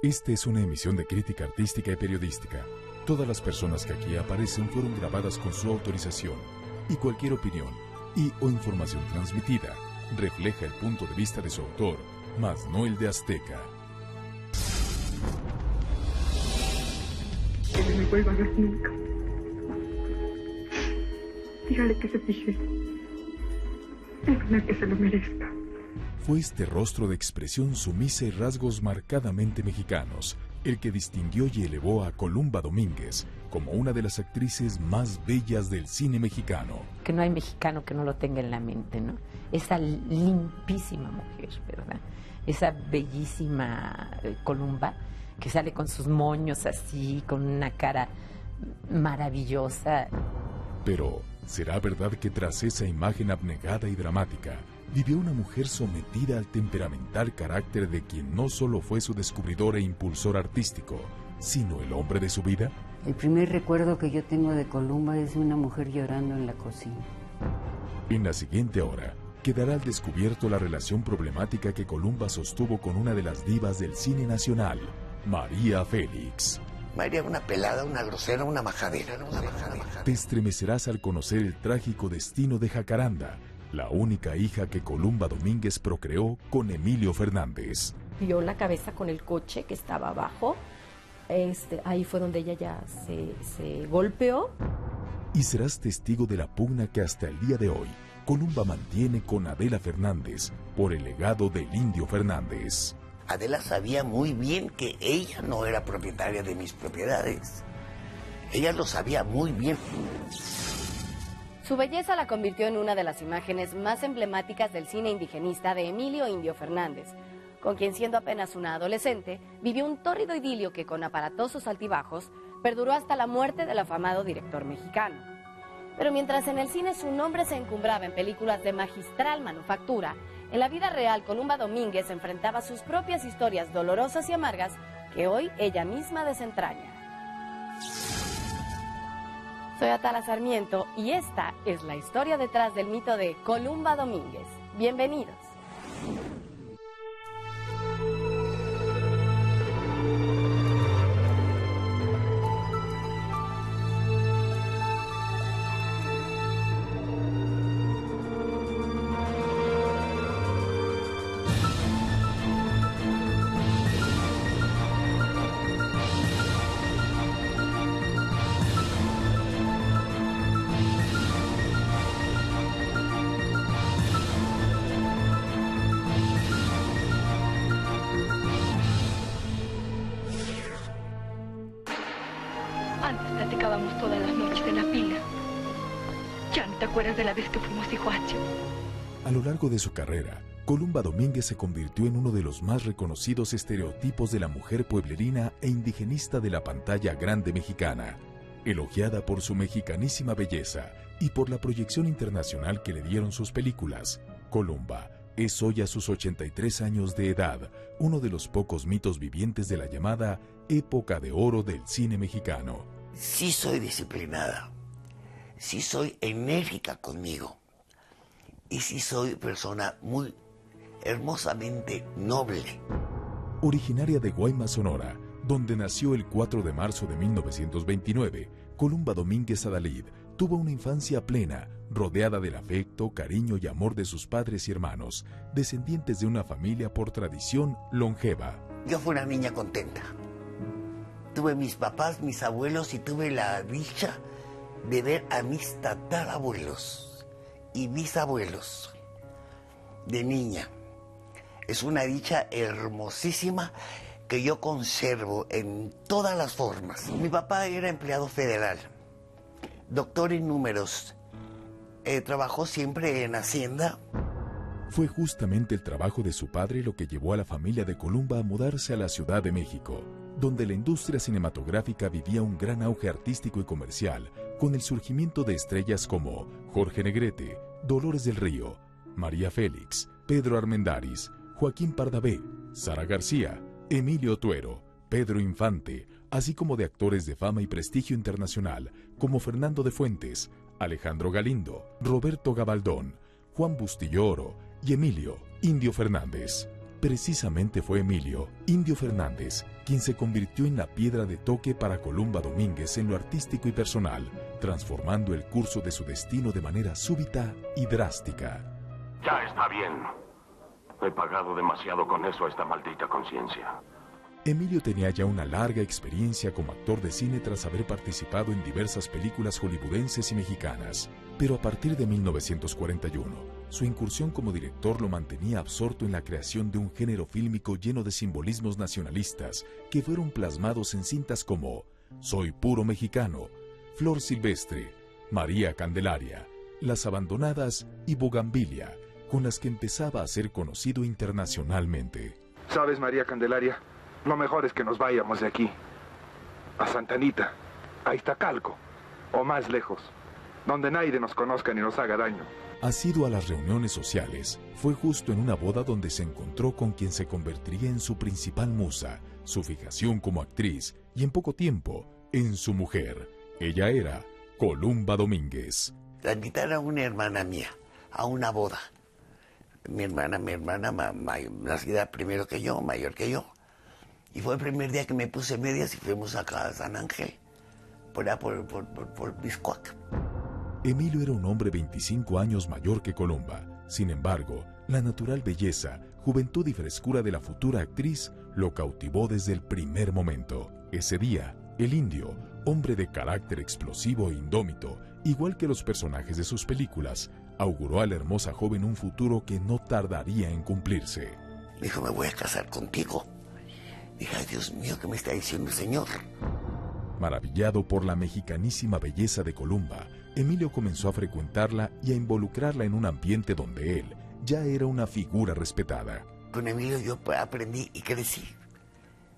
Esta es una emisión de crítica artística y periodística. Todas las personas que aquí aparecen fueron grabadas con su autorización y cualquier opinión o información transmitida refleja el punto de vista de su autor, mas no el de Azteca. Que no me vuelva a ver nunca. Dígale que se fije en una que se lo merezca. Fue este rostro de expresión sumisa y rasgos marcadamente mexicanos el que distinguió y elevó a Columba Domínguez como una de las actrices más bellas del cine mexicano. Que no hay mexicano que no lo tenga en la mente, ¿no? Esa limpísima mujer, ¿verdad? Esa bellísima Columba que sale con sus moños así, con una cara maravillosa. Pero, ¿será verdad que tras esa imagen abnegada y dramática, vivió una mujer sometida al temperamental carácter de quien no solo fue su descubridor e impulsor artístico, sino el hombre de su vida? El primer recuerdo que yo tengo de Columba es de una mujer llorando en la cocina. En la siguiente hora, quedará al descubierto la relación problemática que Columba sostuvo con una de las divas del cine nacional, María Félix. María, una pelada, una grosera, una majadera, ¿no? Te estremecerás al conocer el trágico destino de Jacaranda, la única hija que Columba Domínguez procreó con Emilio Fernández. Dio la cabeza con el coche que estaba abajo. Ahí fue donde ella ya se golpeó. Y serás testigo de la pugna que hasta el día de hoy Columba mantiene con Adela Fernández por el legado del Indio Fernández. Adela sabía muy bien que ella no era propietaria de mis propiedades. Ella lo sabía muy bien. Su belleza la convirtió en una de las imágenes más emblemáticas del cine indigenista de Emilio Indio Fernández, con quien siendo apenas una adolescente, vivió un tórrido idilio que con aparatosos altibajos perduró hasta la muerte del afamado director mexicano. Pero mientras en el cine su nombre se encumbraba en películas de magistral manufactura, en la vida real Columba Domínguez enfrentaba sus propias historias dolorosas y amargas que hoy ella misma desentraña. Soy Atala Sarmiento y esta es la historia detrás del mito de Columba Domínguez. Bienvenidos. Antes platicábamos todas las noches en la pila. ¿Ya no te acuerdas de la vez que fuimos Iguacho? A lo largo de su carrera, Columba Domínguez se convirtió en uno de los más reconocidos estereotipos de la mujer pueblerina e indigenista de la pantalla grande mexicana, elogiada por su mexicanísima belleza y por la proyección internacional que le dieron sus películas. Columba es hoy a sus 83 años de edad, uno de los pocos mitos vivientes de la llamada época de oro del cine mexicano. Sí soy disciplinada, sí soy enérgica conmigo y sí soy persona muy hermosamente noble. Originaria de Guaymas, Sonora, donde nació el 4 de marzo de 1929, Columba Domínguez Adalid tuvo una infancia plena, rodeada del afecto, cariño y amor de sus padres y hermanos, descendientes de una familia por tradición longeva. Yo fui una niña contenta. Tuve mis papás, mis abuelos y tuve la dicha de ver a mis tatarabuelos y bisabuelos de niña. Es una dicha hermosísima que yo conservo en todas las formas. Mi papá era empleado federal, doctor en números, trabajó siempre en Hacienda. Fue justamente el trabajo de su padre lo que llevó a la familia de Columba a mudarse a la Ciudad de México, donde la industria cinematográfica vivía un gran auge artístico y comercial, con el surgimiento de estrellas como Jorge Negrete, Dolores del Río, María Félix, Pedro Armendáriz, Joaquín Pardavé, Sara García, Emilio Tuero, Pedro Infante, así como de actores de fama y prestigio internacional como Fernando de Fuentes, Alejandro Galindo, Roberto Gabaldón, Juan Bustillo Oro y Emilio Indio Fernández. Precisamente fue Emilio Indio Fernández quien se convirtió en la piedra de toque para Columba Domínguez en lo artístico y personal, transformando el curso de su destino de manera súbita y drástica. Ya está bien. He pagado demasiado con eso a esta maldita conciencia. Emilio tenía ya una larga experiencia como actor de cine tras haber participado en diversas películas hollywoodenses y mexicanas, pero a partir de 1941, su incursión como director lo mantenía absorto en la creación de un género fílmico lleno de simbolismos nacionalistas que fueron plasmados en cintas como Soy puro mexicano, Flor silvestre, María Candelaria, Las abandonadas y Bugambilia, con las que empezaba a ser conocido internacionalmente. ¿Sabes, María Candelaria? Lo mejor es que nos vayamos de aquí. A Santa Anita, a Iztacalco, o más lejos, donde nadie nos conozca ni nos haga daño. Asiduo a las reuniones sociales, fue justo en una boda donde se encontró con quien se convertiría en su principal musa, su fijación como actriz y en poco tiempo, en su mujer. Ella era Columba Domínguez. La invitaron a una hermana mía, a una boda. Mi hermana, nacida primero que yo, mayor que yo. Y fue el primer día que me puse medias y fuimos acá a San Ángel, por allá por Biscuac. Emilio era un hombre 25 años mayor que Columba. Sin embargo, la natural belleza, juventud y frescura de la futura actriz lo cautivó desde el primer momento. Ese día, el indio, hombre de carácter explosivo e indómito, igual que los personajes de sus películas, auguró a la hermosa joven un futuro que no tardaría en cumplirse. Dijo, me voy a casar contigo. Dije, ay, Dios mío, ¿qué me está diciendo el señor? Maravillado por la mexicanísima belleza de Columba, Emilio comenzó a frecuentarla y a involucrarla en un ambiente donde él ya era una figura respetada. Con Emilio yo aprendí y crecí.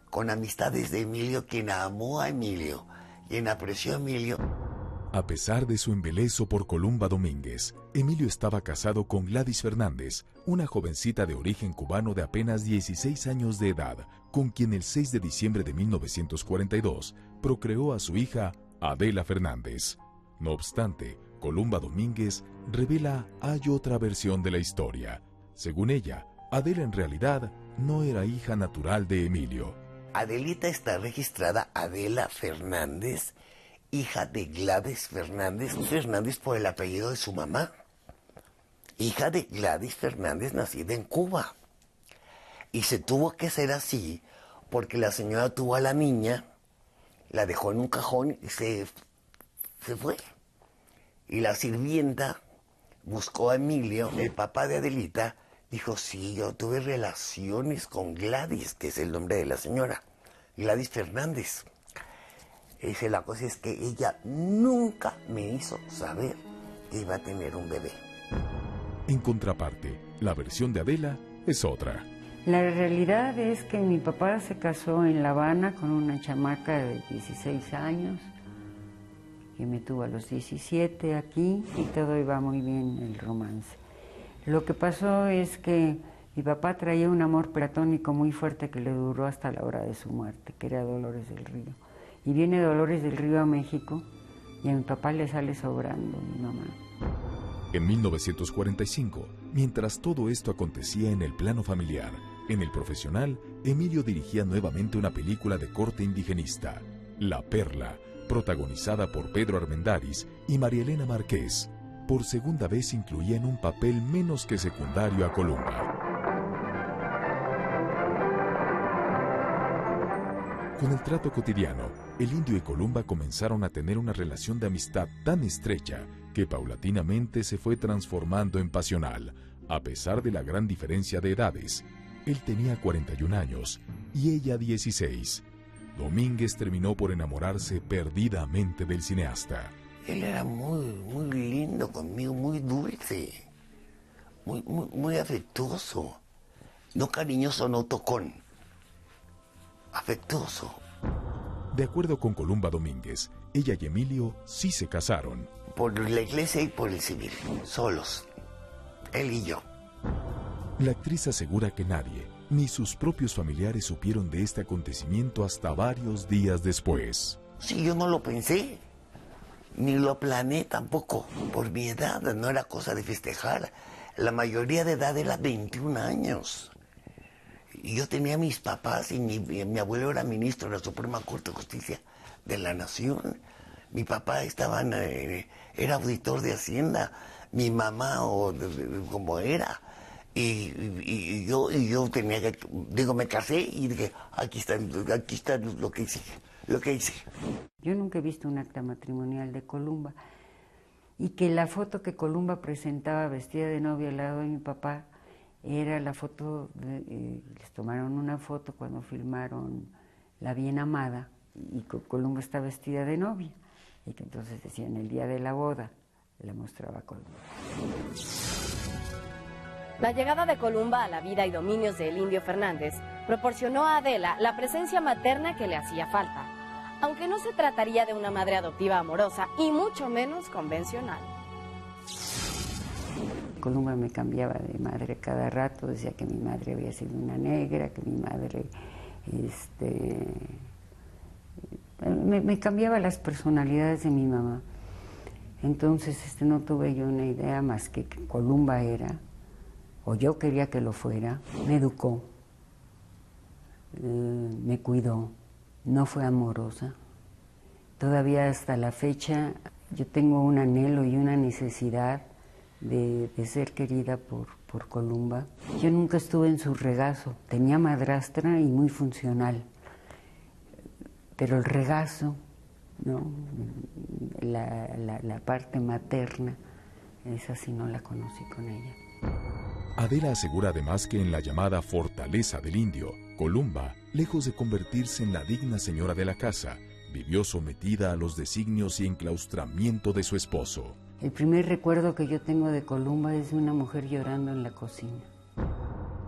Con amistades de Emilio, quien amó a Emilio, quien apreció a Emilio. A pesar de su embelezo por Columba Domínguez, Emilio estaba casado con Gladys Fernández, una jovencita de origen cubano de apenas 16 años de edad, con quien el 6 de diciembre de 1942 procreó a su hija Adela Fernández. No obstante, Columba Domínguez revela hay otra versión de la historia. Según ella, Adela en realidad no era hija natural de Emilio. Adelita está registrada Adela Fernández, hija de Gladys Fernández, Fernández por el apellido de su mamá. Hija de Gladys Fernández, nacida en Cuba. Y se tuvo que hacer así porque la señora tuvo a la niña, la dejó en un cajón y se fue. Y la sirvienta buscó a Emilio, el papá de Adelita, dijo, sí, yo tuve relaciones con Gladys, que es el nombre de la señora, Gladys Fernández. Dice, la cosa es que ella nunca me hizo saber que iba a tener un bebé. En contraparte, la versión de Adela es otra. La realidad es que mi papá se casó en La Habana con una chamaca de 16 años, que me tuvo a los 17 aquí, y todo iba muy bien el romance. Lo que pasó es que mi papá traía un amor platónico muy fuerte que le duró hasta la hora de su muerte, que era Dolores del Río. Y viene Dolores del Río a México y a mi papá le sale sobrando mi mamá. En 1945, mientras todo esto acontecía en el plano familiar, en el profesional, Emilio dirigía nuevamente una película de corte indigenista, La Perla, protagonizada por Pedro Armendáriz y María Elena Márquez. Por segunda vez incluía en un papel menos que secundario a Columba. Con el trato cotidiano, el indio y Columba comenzaron a tener una relación de amistad tan estrecha que paulatinamente se fue transformando en pasional, a pesar de la gran diferencia de edades. Él tenía 41 años y ella 16. Domínguez terminó por enamorarse perdidamente del cineasta. Él era muy lindo conmigo, muy dulce, muy afectuoso. No cariñoso, no tocón. Afectuoso. De acuerdo con Columba Domínguez, ella y Emilio sí se casaron. Por la iglesia y por el civil, solos, él y yo. La actriz asegura que nadie, ni sus propios familiares supieron de este acontecimiento hasta varios días después. Sí, yo no lo pensé, ni lo planeé tampoco. Por mi edad no era cosa de festejar. La mayoría de edad era 21 años. Y yo tenía a mis papás y mi abuelo era ministro de la Suprema Corte de Justicia de la Nación. Mi papá era auditor de Hacienda, mi mamá como era. Y yo tenía que, me casé y dije, aquí está lo que hice. Yo nunca he visto un acta matrimonial de Columba. Y que la foto que Columba presentaba vestida de novia al lado de mi papá era la foto, les tomaron una foto cuando filmaron La Bien Amada y Columba está vestida de novia. Y que entonces decían el día de la boda, la mostraba Columba. La llegada de Columba a la vida y dominios del Indio Fernández proporcionó a Adela la presencia materna que le hacía falta, aunque no se trataría de una madre adoptiva amorosa y mucho menos convencional. Columba me cambiaba de madre cada rato, decía que mi madre había sido una negra, que mi madre me cambiaba las personalidades de mi mamá. Entonces no tuve yo una idea más que Columba era, o yo quería que lo fuera, me educó, me cuidó, no fue amorosa. Todavía hasta la fecha yo tengo un anhelo y una necesidad de ser querida por Columba. Yo nunca estuve en su regazo, tenía madrastra y muy funcional, pero el regazo, ¿no? La parte materna, esa sí no la conocí con ella. Adela asegura además que en la llamada fortaleza del indio, Columba, lejos de convertirse en la digna señora de la casa, vivió sometida a los designios y enclaustramiento de su esposo. El primer recuerdo que yo tengo de Columba es de una mujer llorando en la cocina.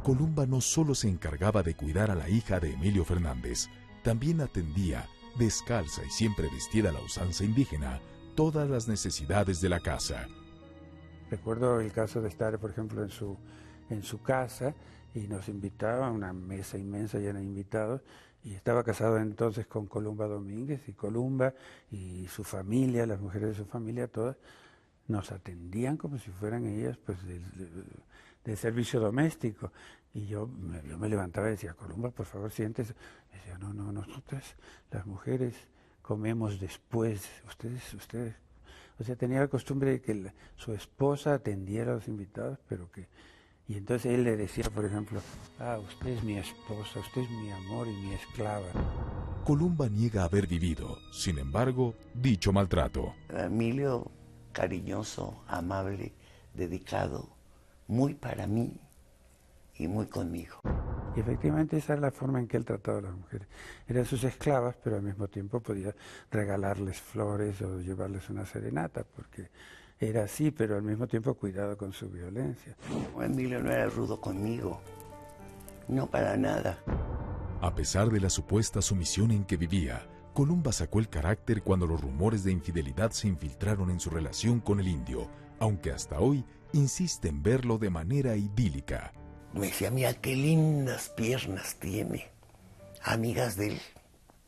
Columba no solo se encargaba de cuidar a la hija de Emilio Fernández, también atendía, descalza y siempre vestida a la usanza indígena, todas las necesidades de la casa. Recuerdo el caso de estar, por ejemplo, en su casa y nos invitaba a una mesa inmensa llena de invitados y estaba casado entonces con Columba Domínguez y Columba y su familia, las mujeres de su familia, todas nos atendían como si fueran ellas pues del servicio doméstico. Y yo me levantaba y decía, Columba, por favor, siéntese. Y decía, no, nosotras, las mujeres, comemos después, ustedes. O sea, tenía la costumbre de que su esposa atendiera a los invitados, pero que... Y entonces él le decía, por ejemplo, usted es mi esposa, usted es mi amor y mi esclava. Columba niega haber vivido, sin embargo, dicho maltrato. Emilio, cariñoso, amable, dedicado, muy para mí y muy conmigo. Y efectivamente esa es la forma en que él trataba a las mujeres. Eran sus esclavas, pero al mismo tiempo podía regalarles flores o llevarles una serenata, porque era así, pero al mismo tiempo cuidado con su violencia. Emilio no era rudo conmigo, no para nada. A pesar de la supuesta sumisión en que vivía, Columba sacó el carácter cuando los rumores de infidelidad se infiltraron en su relación con el indio, aunque hasta hoy insiste en verlo de manera idílica. Me decía, mira qué lindas piernas tiene, amigas de él,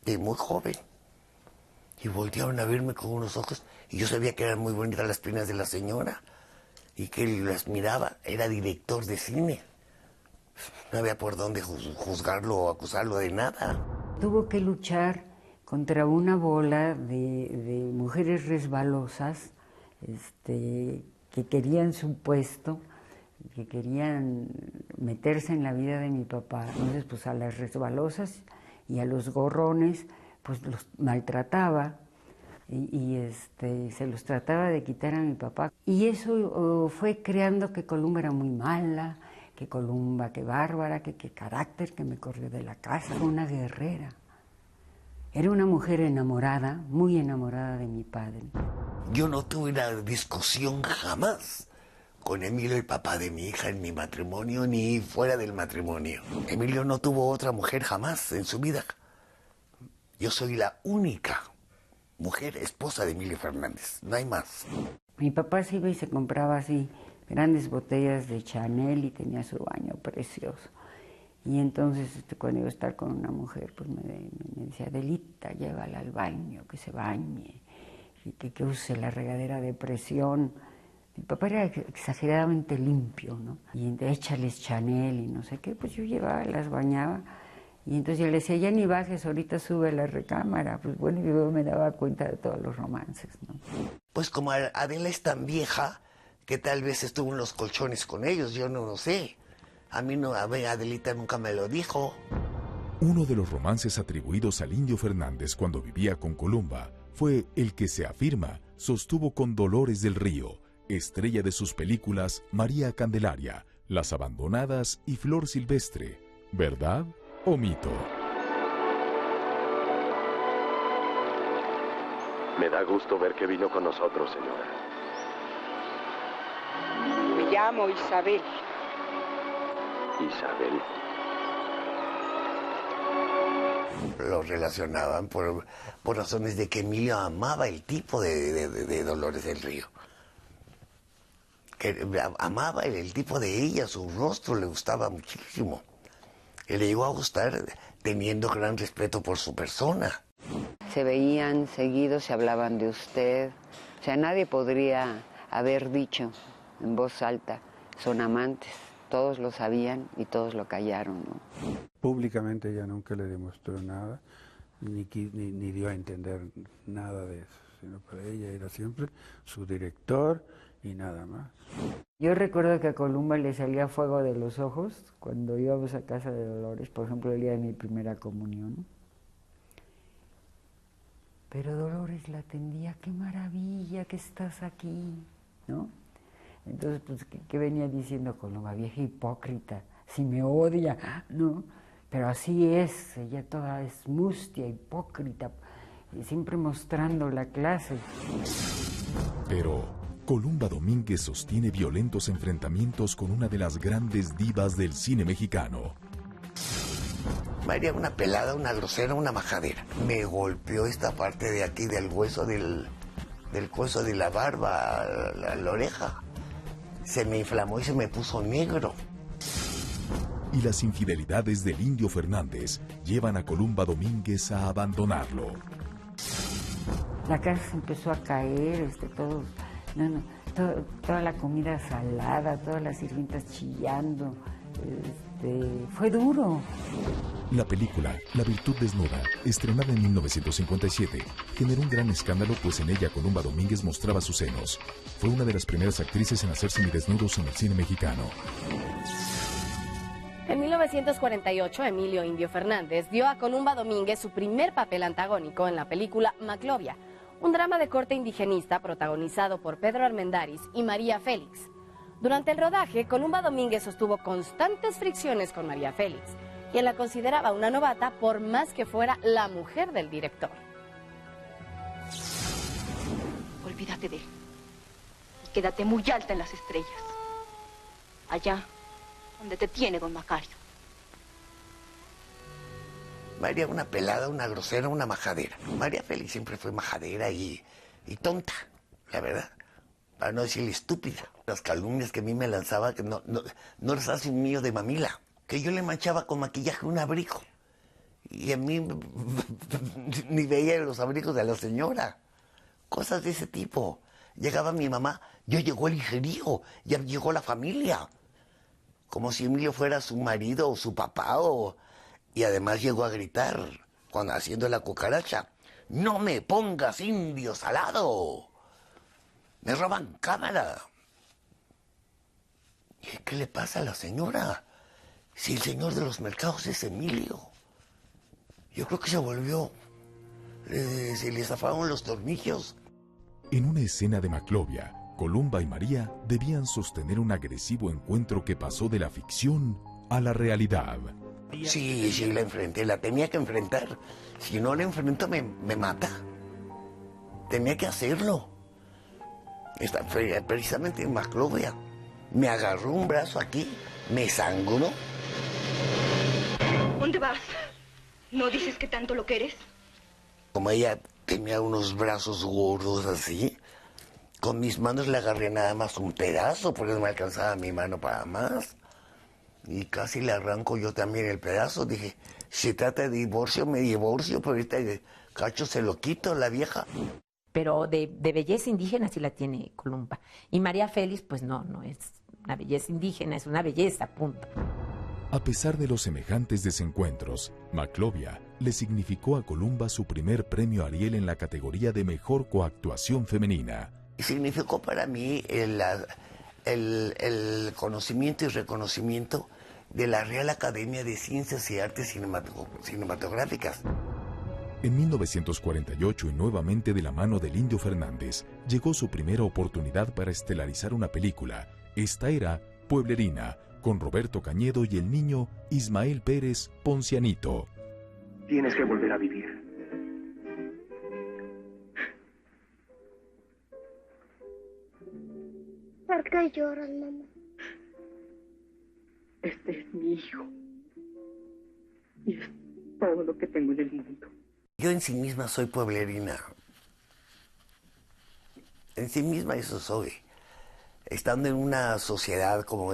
de muy joven. Y voltearon a verme con unos ojos, y yo sabía que eran muy bonitas las piernas de la señora, y que él las miraba, era director de cine. No había por dónde juzgarlo o acusarlo de nada. Tuvo que luchar contra una bola de mujeres resbalosas, que querían su puesto, que querían meterse en la vida de mi papá. Entonces, pues a las resbalosas y a los gorrones, pues los maltrataba y se los trataba de quitar a mi papá. Y eso fue creando que Columba era muy mala, que Columba, que bárbara, que carácter, que me corrió de la casa. Fue una guerrera. Era una mujer enamorada, muy enamorada de mi padre. Yo no tuve una discusión jamás con Emilio, el papá de mi hija, en mi matrimonio, ni fuera del matrimonio. Emilio no tuvo otra mujer jamás en su vida. Yo soy la única mujer esposa de Emilio Fernández, no hay más. Mi papá se iba y se compraba así grandes botellas de Chanel y tenía su baño precioso. Y entonces cuando iba a estar con una mujer, pues me decía, Adelita, llévala al baño, que se bañe, y que use la regadera de presión. Mi papá era exageradamente limpio, ¿no? Y échales Chanel y no sé qué, pues yo llevaba, las bañaba. Y entonces yo le decía, ya ni bajes, ahorita sube a la recámara. Pues bueno, yo me daba cuenta de todos los romances, ¿no? Pues como Adela es tan vieja, que tal vez estuvo en los colchones con ellos, yo no lo sé. A mí no, a ver, Adelita nunca me lo dijo. Uno de los romances atribuidos al Indio Fernández cuando vivía con Columba fue el que se afirma sostuvo con Dolores del Río, estrella de sus películas María Candelaria, Las Abandonadas y Flor Silvestre. ¿Verdad o mito? Me da gusto ver que vino con nosotros, señora. Me llamo Isabel. Isabel. Lo relacionaban por razones de que Emilio amaba el tipo de Dolores del Río. Que amaba el tipo de ella, su rostro le gustaba muchísimo. Y le llegó a gustar teniendo gran respeto por su persona. Se veían seguidos, se hablaban de usted. O sea, nadie podría haber dicho en voz alta, son amantes. Todos lo sabían y todos lo callaron, ¿no? Públicamente ella nunca le demostró nada, ni dio a entender nada de eso, sino para ella era siempre su director y nada más. Yo recuerdo que a Columba le salía fuego de los ojos cuando íbamos a casa de Dolores, por ejemplo, el día de mi primera comunión. Pero Dolores la atendía, qué maravilla que estás aquí, ¿no? Entonces, pues, ¿qué venía diciendo Columba? Vieja hipócrita, si me odia, ¿no? Pero así es, ella toda es mustia, hipócrita, y siempre mostrando la clase. Pero Columba Domínguez sostiene violentos enfrentamientos con una de las grandes divas del cine mexicano. María, una pelada, una grosera, una majadera. Me golpeó esta parte de aquí del hueso del hueso de la barba, la oreja. Se me inflamó y se me puso negro. Y las infidelidades del Indio Fernández llevan a Columba Domínguez a abandonarlo. La casa empezó a caer, toda la comida salada, todas las sirvientas chillando. Fue duro. La película La Virtud Desnuda, estrenada en 1957, generó un gran escándalo, pues en ella Columba Domínguez mostraba sus senos. Fue una de las primeras actrices en hacer semidesnudos en el cine mexicano. En 1948, Emilio Indio Fernández dio a Columba Domínguez su primer papel antagónico en la película Maclovia, un drama de corte indigenista protagonizado por Pedro Armendáriz y María Félix. Durante el rodaje, Columba Domínguez sostuvo constantes fricciones con María Félix, quien la consideraba una novata por más que fuera la mujer del director. Olvídate de él. Y quédate muy alta en las estrellas. Allá, donde te tiene don Macario. María, una pelada, una grosera, una majadera. María Félix siempre fue majadera y tonta, la verdad. Para no decirle estúpida. Las calumnias que a mí me lanzaba, que no las hace un niño de mamila. Que yo le manchaba con maquillaje un abrigo. Y a mí ni veía los abrigos de la señora. Cosas de ese tipo. Llegaba mi mamá, ya llegó el hijerío, ya llegó la familia. Como si Emilio fuera su marido o su papá. Y además llegó a gritar, cuando haciendo la cucaracha, ¡no me pongas indio salado! Me roban cámara. ¿Y qué le pasa a la señora? Si el señor de los mercados es Emilio. Yo creo que se volvió. Se le zafaron los tornillos. En una escena de Maclovia, Columba y María debían sostener un agresivo encuentro que pasó de la ficción a la realidad. Sí, la enfrenté, la tenía que enfrentar. Si no la enfrento, me mata. Tenía que hacerlo. Precisamente en Maclovia. Me agarró un brazo aquí, me sangró. ¿Dónde vas? ¿No dices que tanto lo quieres? Como ella tenía unos brazos gordos así, con mis manos le agarré nada más un pedazo, porque no me alcanzaba mi mano para más. Y casi le arranco yo también el pedazo. Dije, si trata de divorcio, me divorcio, pero ahorita cacho se lo quito a la vieja. pero de belleza indígena sí la tiene Columba. Y María Félix, pues no es una belleza indígena, es una belleza, punto. A pesar de los semejantes desencuentros, Maclovia le significó a Columba su primer premio Ariel en la categoría de Mejor Coactuación Femenina. Significó para mí el conocimiento y reconocimiento de la Real Academia de Ciencias y Artes Cinematográficas. En 1948, y nuevamente de la mano del Indio Fernández, llegó su primera oportunidad para estelarizar una película. Esta era Pueblerina, con Roberto Cañedo y el niño Ismael Pérez Poncianito. Tienes que volver a vivir. ¿Por qué lloras, mamá? Este es mi hijo. Y es todo lo que tengo en el mundo. Yo en sí misma soy pueblerina. En sí misma eso soy. Estando en una sociedad como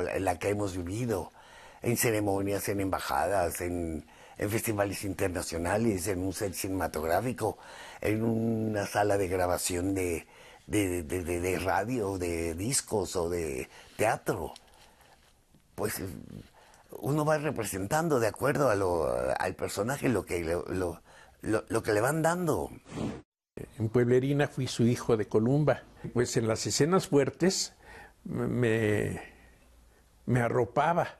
la que hemos vivido, en ceremonias, en embajadas, en festivales internacionales, en un set cinematográfico, en una sala de grabación de radio, de discos o de teatro, pues uno va representando de acuerdo al personaje lo que le van dando. En Pueblerina fui su hijo de Columba. Pues en las escenas fuertes me arropaba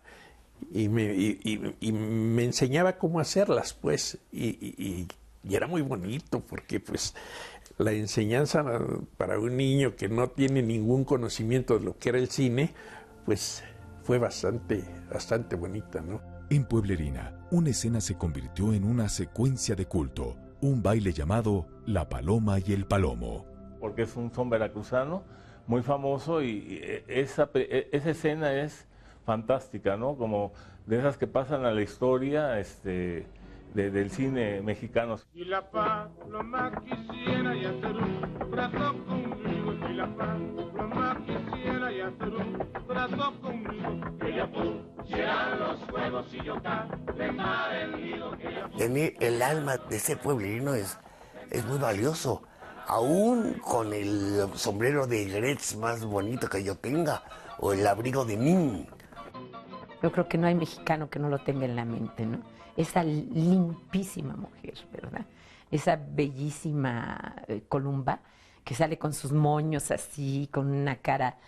y me enseñaba cómo hacerlas, pues, y era muy bonito porque pues la enseñanza para un niño que no tiene ningún conocimiento de lo que era el cine, pues fue bastante bonita, ¿no? En Pueblerina, una escena se convirtió en una secuencia de culto, un baile llamado La Paloma y el Palomo. Porque es un son veracruzano muy famoso y esa escena es fantástica, ¿no? Como de esas que pasan a la historia del cine mexicano. Y la paloma quisiera y hacer un trato conmigo, y la paloma quisiera y hacer un trato conmigo, que ella pusiera los huevos y yo calentara el nido, que ella... Tener el alma de ese pueblerino es muy valioso, aún con el sombrero de Gretz más bonito que yo tenga, o el abrigo de Min. Yo creo que no hay mexicano que no lo tenga en la mente, ¿no? Esa limpísima mujer, ¿verdad? Esa bellísima Columba que sale con sus moños así, con una cara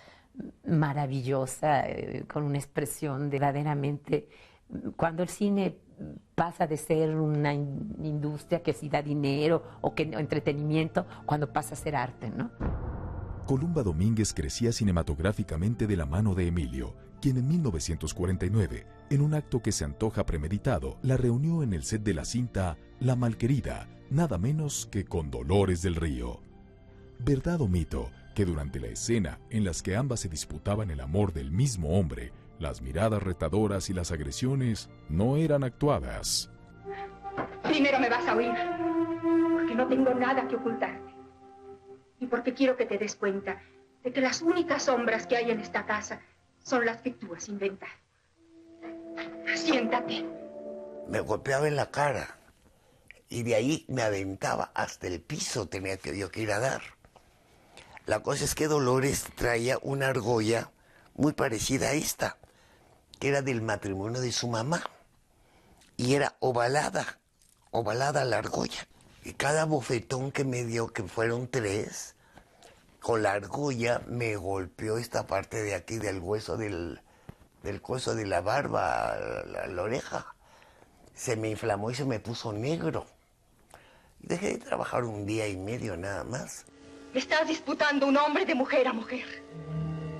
maravillosa, con una expresión verdaderamente... Cuando el cine pasa de ser una industria que sí da dinero o entretenimiento, cuando pasa a ser arte, ¿no? Columba Domínguez crecía cinematográficamente de la mano de Emilio, quien en 1949, en un acto que se antoja premeditado, la reunió en el set de la cinta La Malquerida, nada menos que con Dolores del Río. ¿Verdad o mito que durante la escena en las que ambas se disputaban el amor del mismo hombre, las miradas retadoras y las agresiones no eran actuadas? Primero me vas a oír, porque no tengo nada que ocultarte. Y porque quiero que te des cuenta de que las únicas sombras que hay en esta casa son las que tú has inventado. Siéntate. Me golpeaba en la cara y de ahí me aventaba hasta el piso, tenía que yo que ir a dar. La cosa es que Dolores traía una argolla muy parecida a esta, que era del matrimonio de su mamá, y era ovalada la argolla. Y cada bofetón que me dio, que fueron 3, con la argolla me golpeó esta parte de aquí del hueso del coso de la barba, la oreja. Se me inflamó y se me puso negro. Dejé de trabajar 1 día y medio nada más. Estás disputando un hombre de mujer a mujer.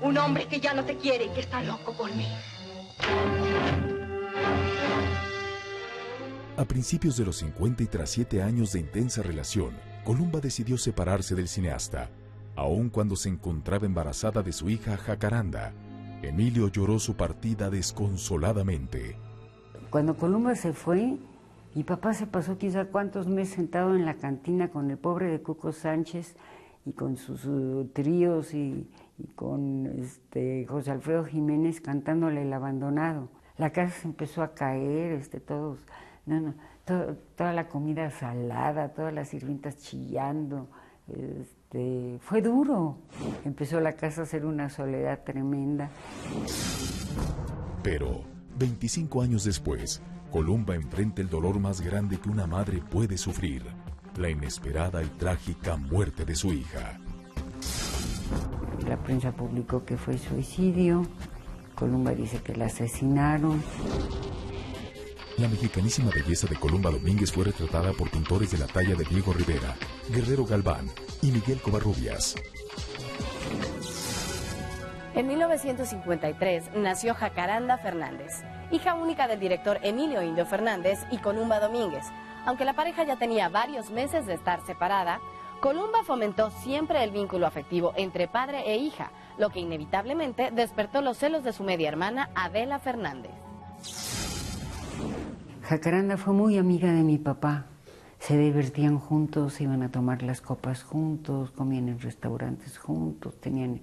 Un hombre que ya no te quiere y que está loco por mí. A principios de los 50 y tras 7 años de intensa relación, Columba decidió separarse del cineasta. Aun cuando se encontraba embarazada de su hija Jacaranda, Emilio lloró su partida desconsoladamente. Cuando Columba se fue, mi papá se pasó quizá cuántos meses sentado en la cantina con el pobre de Cuco Sánchez y con sus tríos y con José Alfredo Jiménez cantándole El Abandonado. La casa se empezó a caer, todos Toda la comida salada, todas las sirvientas chillando. Fue duro. Empezó la casa a ser una soledad tremenda. Pero, 25 años después, Columba enfrenta el dolor más grande que una madre puede sufrir: la inesperada y trágica muerte de su hija. La prensa publicó que fue suicidio. Columba dice que la asesinaron. La mexicanísima belleza de Columba Domínguez fue retratada por pintores de la talla de Diego Rivera, Guerrero Galván y Miguel Covarrubias. En 1953 nació Jacaranda Fernández, hija única del director Emilio Indio Fernández y Columba Domínguez. Aunque la pareja ya tenía varios meses de estar separada, Columba fomentó siempre el vínculo afectivo entre padre e hija, lo que inevitablemente despertó los celos de su media hermana Adela Fernández. Jacaranda fue muy amiga de mi papá. Se divertían juntos, iban a tomar las copas juntos, comían en restaurantes juntos, tenían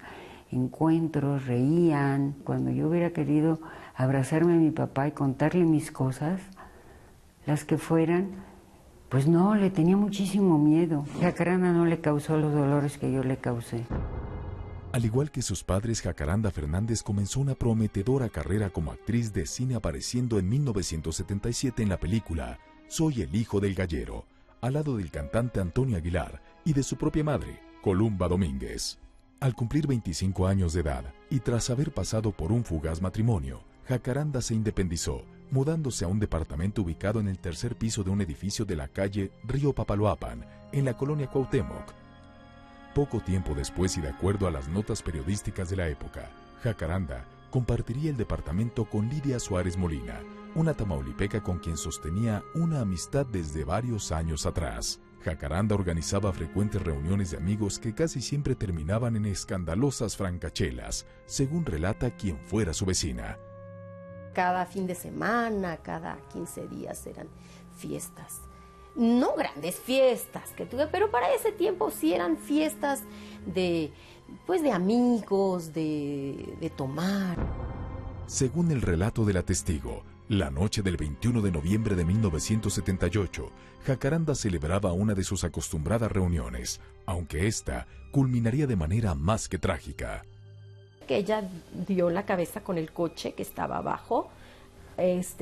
encuentros, reían. Cuando yo hubiera querido abrazarme a mi papá y contarle mis cosas, las que fueran, pues no, le tenía muchísimo miedo. Jacaranda no le causó los dolores que yo le causé. Al igual que sus padres, Jacaranda Fernández comenzó una prometedora carrera como actriz de cine, apareciendo en 1977 en la película Soy el hijo del gallero, al lado del cantante Antonio Aguilar y de su propia madre, Columba Domínguez. Al cumplir 25 años de edad y tras haber pasado por un fugaz matrimonio, Jacaranda se independizó, mudándose a un departamento ubicado en el tercer piso de un edificio de la calle Río Papaloapan, en la colonia Cuauhtémoc. Poco tiempo después, y de acuerdo a las notas periodísticas de la época, Jacaranda compartiría el departamento con Lidia Suárez Molina, una tamaulipeca con quien sostenía una amistad desde varios años atrás. Jacaranda organizaba frecuentes reuniones de amigos que casi siempre terminaban en escandalosas francachelas, según relata quien fuera su vecina. Cada fin de semana, cada 15 días eran fiestas. No grandes fiestas que tuve, pero para ese tiempo sí eran fiestas de amigos, de tomar. Según el relato de la testigo, la noche del 21 de noviembre de 1978, Jacaranda celebraba una de sus acostumbradas reuniones, aunque esta culminaría de manera más que trágica. Que ella dio la cabeza con el coche que estaba abajo.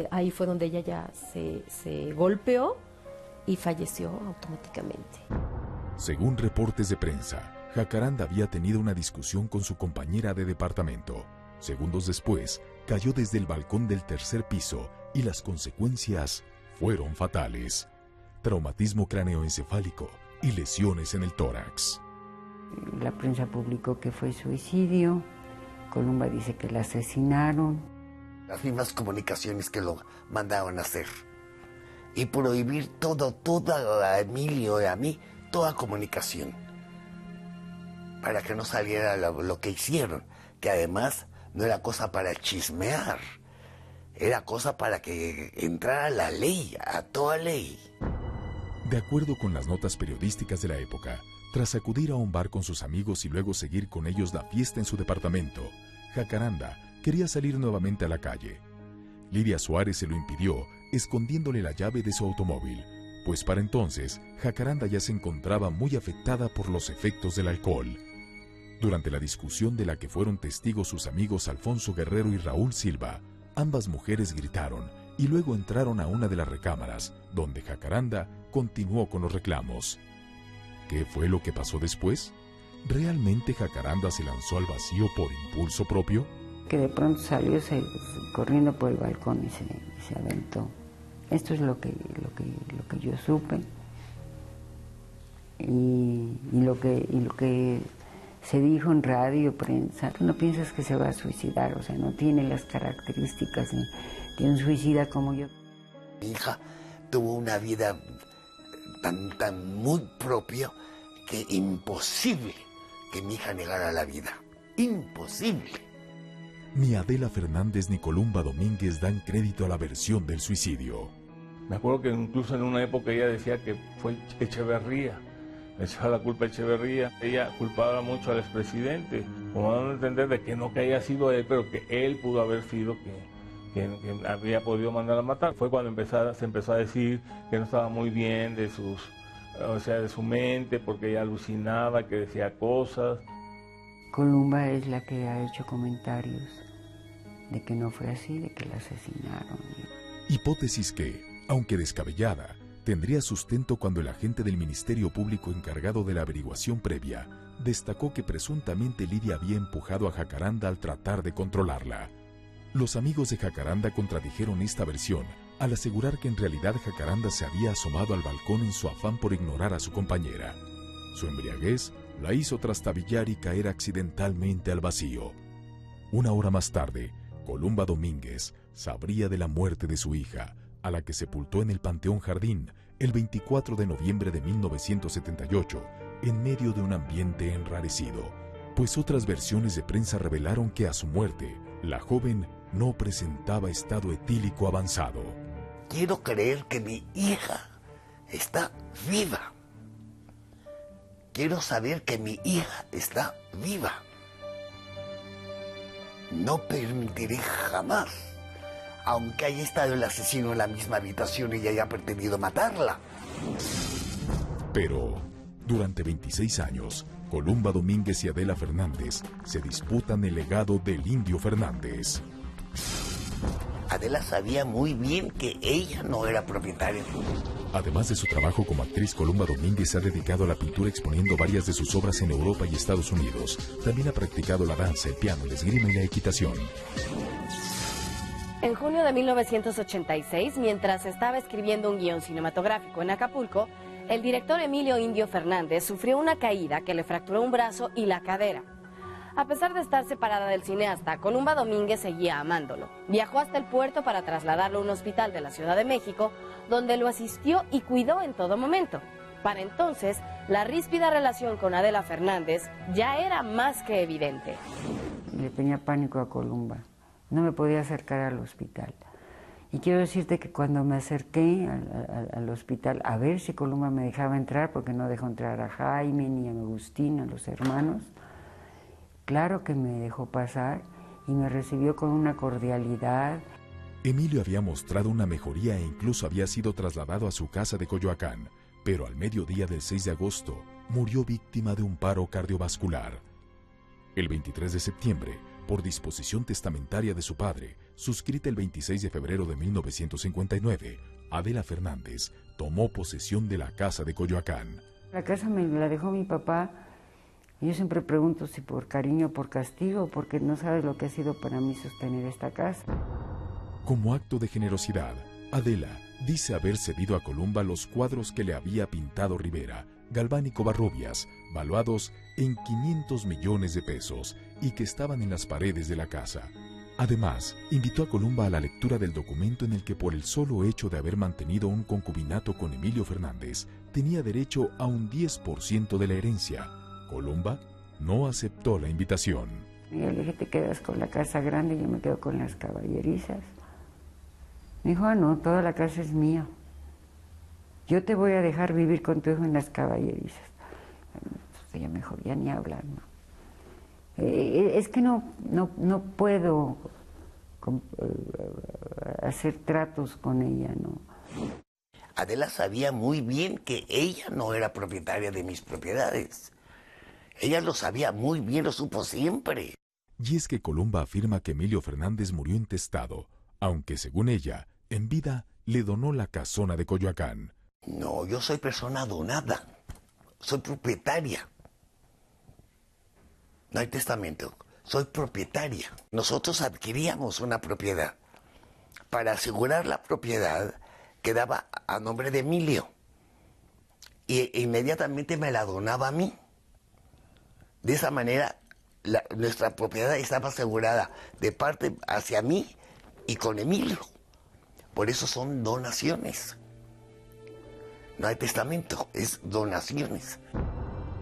Ahí fue donde ella ya se golpeó y falleció automáticamente. Según reportes de prensa, Jacaranda había tenido una discusión con su compañera de departamento. Segundos después, cayó desde el balcón del tercer piso y las consecuencias fueron fatales: traumatismo cráneoencefálico y lesiones en el tórax. La prensa publicó que fue suicidio. Columba dice que la asesinaron. Las mismas comunicaciones que lo mandaron a hacer. Y prohibir toda a Emilio y a mí, toda comunicación. Para que no saliera lo que hicieron, que además no era cosa para chismear, era cosa para que entrara la ley, a toda ley. De acuerdo con las notas periodísticas de la época, tras acudir a un bar con sus amigos y luego seguir con ellos la fiesta en su departamento, Jacaranda quería salir nuevamente a la calle. Lidia Suárez se lo impidió, escondiéndole la llave de su automóvil, pues para entonces Jacaranda ya se encontraba muy afectada por los efectos del alcohol. Durante la discusión de la que fueron testigos sus amigos Alfonso Guerrero y Raúl Silva, ambas mujeres gritaron y luego entraron a una de las recámaras, donde Jacaranda continuó con los reclamos. ¿Qué fue lo que pasó después? ¿Realmente Jacaranda se lanzó al vacío por impulso propio? Que de pronto salió corriendo por el balcón y se aventó. Esto es lo que yo supe. Y lo que se dijo en radio, prensa. Tú no piensas que se va a suicidar, o sea, no tiene las características de un suicida como yo. Mi hija tuvo una vida tan muy propia que imposible que mi hija negara la vida. Imposible. Ni Adela Fernández ni Columba Domínguez dan crédito a la versión del suicidio. Me acuerdo que incluso en una época ella decía que fue Echeverría. Le echaba la culpa a Echeverría. Ella culpaba mucho al expresidente, como dando a entender de que no que haya sido él, pero que él pudo haber sido que había podido mandar a matar. Fue cuando se empezó a decir que no estaba muy bien de su mente, porque ella alucinaba, que decía cosas. Columba es la que ha hecho comentarios de que no fue así, de que la asesinaron. Hipótesis que, aunque descabellada, tendría sustento cuando el agente del Ministerio Público encargado de la averiguación previa destacó que presuntamente Lidia había empujado a Jacaranda al tratar de controlarla. Los amigos de Jacaranda contradijeron esta versión al asegurar que en realidad Jacaranda se había asomado al balcón en su afán por ignorar a su compañera. Su embriaguez la hizo trastabillar y caer accidentalmente al vacío. Una hora más tarde, Columba Domínguez sabría de la muerte de su hija, a la que sepultó en el Panteón Jardín el 24 de noviembre de 1978, en medio de un ambiente enrarecido, pues otras versiones de prensa revelaron que a su muerte, la joven no presentaba estado etílico avanzado. Quiero creer que mi hija está viva. Quiero saber que mi hija está viva. No permitiré jamás, aunque haya estado el asesino en la misma habitación y haya pretendido matarla. Pero, durante 26 años, Columba Domínguez y Adela Fernández se disputan el legado del Indio Fernández. Adela sabía muy bien que ella no era propietaria. Además de su trabajo como actriz, Columba Domínguez se ha dedicado a la pintura exponiendo varias de sus obras en Europa y Estados Unidos. También ha practicado la danza, el piano, el esgrima y la equitación. En junio de 1986, mientras estaba escribiendo un guión cinematográfico en Acapulco, el director Emilio Indio Fernández sufrió una caída que le fracturó un brazo y la cadera. A pesar de estar separada del cineasta, Columba Domínguez seguía amándolo. Viajó hasta el puerto para trasladarlo a un hospital de la Ciudad de México, donde lo asistió y cuidó en todo momento. Para entonces, la ríspida relación con Adela Fernández ya era más que evidente. Le tenía pánico a Columba. No me podía acercar al hospital. Y quiero decirte que cuando me acerqué al hospital a ver si Columba me dejaba entrar, porque no dejó entrar a Jaime ni a Agustín, a los hermanos, claro que me dejó pasar y me recibió con una cordialidad. Emilio había mostrado una mejoría e incluso había sido trasladado a su casa de Coyoacán, pero al mediodía del 6 de agosto murió víctima de un paro cardiovascular. El 23 de septiembre, por disposición testamentaria de su padre, suscrita el 26 de febrero de 1959, Adela Fernández tomó posesión de la casa de Coyoacán. La casa me la dejó mi papá. Yo siempre pregunto si por cariño o por castigo, porque no sabes lo que ha sido para mí sostener esta casa. Como acto de generosidad, Adela dice haber cedido a Columba los cuadros que le había pintado Rivera, Galván y Covarrubias, valuados en 500 millones de pesos y que estaban en las paredes de la casa. Además, invitó a Columba a la lectura del documento en el que por el solo hecho de haber mantenido un concubinato con Emilio Fernández, tenía derecho a un 10% de la herencia. Columba no aceptó la invitación. Yo le dije, te quedas con la casa grande y yo me quedo con las caballerizas. Me dijo, no, toda la casa es mía. Yo te voy a dejar vivir con tu hijo en las caballerizas. Entonces ya mejor ya ni hablar, ¿no? Es que no puedo hacer tratos con ella, ¿no? Adela sabía muy bien que ella no era propietaria de mis propiedades. Ella lo sabía muy bien, lo supo siempre. Y es que Columba afirma que Emilio Fernández murió intestado, aunque según ella, en vida le donó la casona de Coyoacán. No, yo soy persona donada. Soy propietaria. No hay testamento. Soy propietaria. Nosotros adquiríamos una propiedad. Para asegurar la propiedad, quedaba a nombre de Emilio. Y inmediatamente me la donaba a mí. De esa manera, nuestra propiedad estaba asegurada de parte hacia mí y con Emilio. Por eso son donaciones. No hay testamento, es donaciones.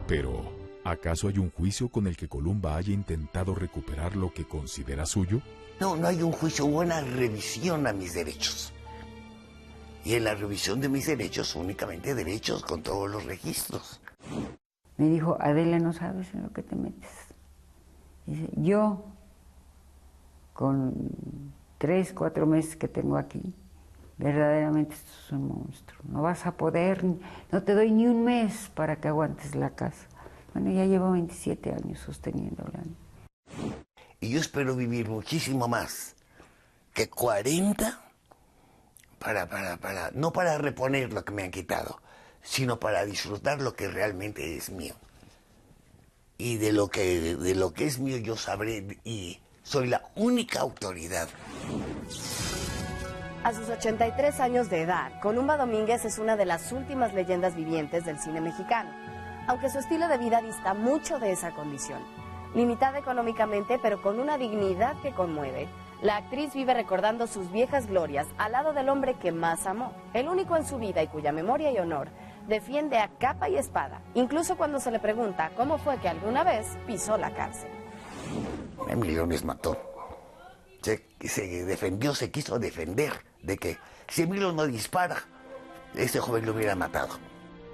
Pero, ¿acaso hay un juicio con el que Columba haya intentado recuperar lo que considera suyo? No, no hay un juicio, hubo una revisión a mis derechos. Y en la revisión de mis derechos, únicamente derechos con todos los registros. Me dijo, Adela, no sabes en lo que te metes. Dice, yo, con 3, 4 meses que tengo aquí, verdaderamente esto es un monstruo. No vas a poder, no te doy ni un mes para que aguantes la casa. Bueno, ya llevo 27 años sosteniéndola. Y yo espero vivir muchísimo más que 40 no para reponer lo que me han quitado, sino para disfrutar lo que realmente es mío. Y de lo que es mío yo sabré y soy la única autoridad. A sus 83 años de edad, Columba Domínguez es una de las últimas leyendas vivientes del cine mexicano, aunque su estilo de vida dista mucho de esa condición. Limitada económicamente, pero con una dignidad que conmueve, la actriz vive recordando sus viejas glorias al lado del hombre que más amó, el único en su vida y cuya memoria y honor defiende a capa y espada, incluso cuando se le pregunta cómo fue que alguna vez pisó la cárcel. Emilio les mató. Se defendió, se quiso defender de que si Emilio no dispara, ese joven lo hubiera matado.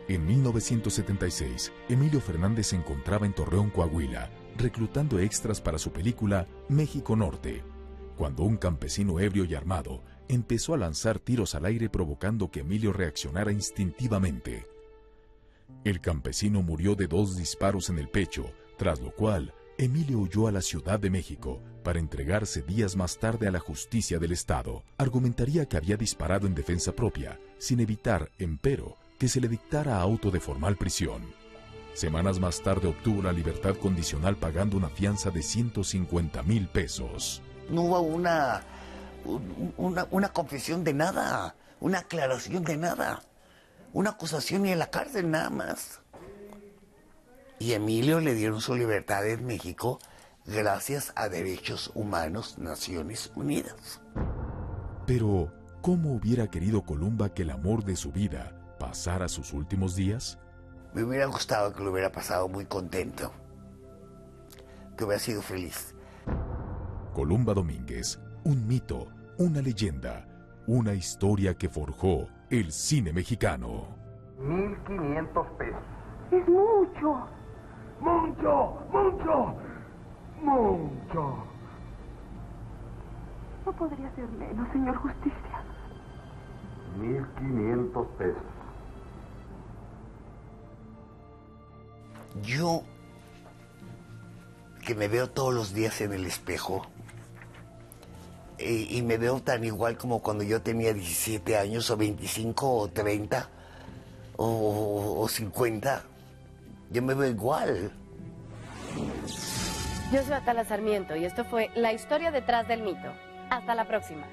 En 1976, Emilio Fernández se encontraba en Torreón, Coahuila, reclutando extras para su película México Norte, cuando un campesino ebrio y armado empezó a lanzar tiros al aire provocando que Emilio reaccionara instintivamente. El campesino murió de 2 disparos en el pecho, tras lo cual Emilio huyó a la Ciudad de México para entregarse días más tarde a la justicia del Estado. Argumentaría que había disparado en defensa propia, sin evitar, empero, que se le dictara auto de formal prisión. Semanas más tarde obtuvo la libertad condicional pagando una fianza de 150,000 pesos. No hubo una confesión de nada, una aclaración de nada, una acusación ni en la cárcel, nada más. Y a Emilio le dieron su libertad en México gracias a Derechos Humanos, Naciones Unidas. Pero, ¿cómo hubiera querido Columba que el amor de su vida pasara sus últimos días? Me hubiera gustado que lo hubiera pasado muy contento, que hubiera sido feliz. Columba Domínguez, un mito, una leyenda, una historia que forjó el cine mexicano. 1,500 pesos. Es mucho. ¡Mucho! ¡Mucho! ¡Mucho! No podría ser menos, señor Justicia. 1,500 pesos. Yo, que me veo todos los días en el espejo, y me veo tan igual como cuando yo tenía 17 años, o 25, o 30, o 50, yo me veo igual. Yo soy Atala Sarmiento y esto fue La Historia Detrás del Mito. Hasta la próxima.